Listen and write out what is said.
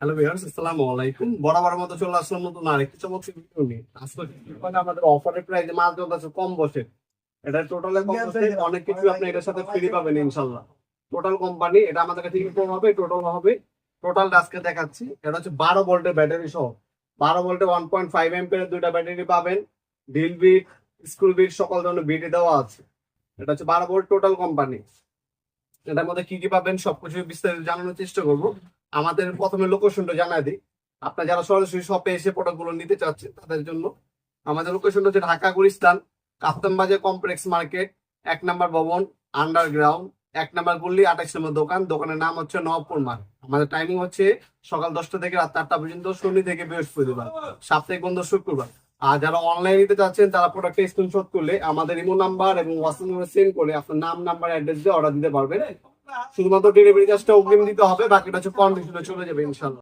Hello viewers, আসসালামু আলাইকুম। বরাবর মতো চলে আসলাম নতুন আরেকটি চমৎকার ভিডিও নিয়ে। আজকে আমাদের অফারের প্রাইসে মাল চলতেছে কম বসে। এটা টোটালে কম বসে অনেক কিছু আপনি এটার সাথে ফ্রি পাবেন ইনশাল্লাহ। টোটাল কোম্পানি এটা আমাদের কাছে ইনফর্ম হবে, টোটালটা আজকে দেখাচ্ছি। এটা হচ্ছে 12 ভোল্টের ব্যাটারি সহ 12 ভোল্টে 1.5 এম্পিয়ারের দুইটা ব্যাটারি পাবেন। ড্রিল বিট, স্কুল বিট সকল ধরনের বিটে দেওয়া আছে। এটা হচ্ছে 12 ভোল্ট টোটাল কোম্পানি। এটার মধ্যে কি কি পাবেন সবকিছু বিস্তারিত জানানোর চেষ্টা করব। আমাদের প্রথমে লোকেশনটা জানাই দিই, আপনার যারা সরাসরি শপে এসে প্রোডাক্টগুলো নিতে চাচ্ছেন তাদের জন্য। আমাদের লোকেশনটা হচ্ছে ঢাকা গুলিস্তান কাপ্তান বাজার কমপ্লেক্স মার্কেট, 1 নম্বর ভবন, আন্ডারগ্রাউন্ড, 1 নম্বর গল্লি, 28 নম্বর দোকান। দোকানের নাম হচ্ছে নবপুর মার্ট। আমাদের টাইমিং হচ্ছে সকাল 10টা থেকে রাত 8টা পর্যন্ত, শনি থেকে বৃহস্পতিবার, সাপ্তাহিক বন্ধ শুক্রবার। আর যারা অনলাইন নিতে চাচ্ছেন তারা প্রোডাক্টের স্ক্রিনশট করলে আমাদের ইমো নাম্বার এবং হোয়াটসঅ্যাপ নাম্বার সেন্ড করে আপনার নাম, নাম্বার, অ্যাড্রেস দিয়ে অর্ডার দিতে পারবেন। শুধুমাত্র ডেলিভারি চার্জটা অগ্রিম দিতে হবে, বাকিটা হচ্ছে কন্ডিশনে চলে যাবে ইনশাল্লাহ।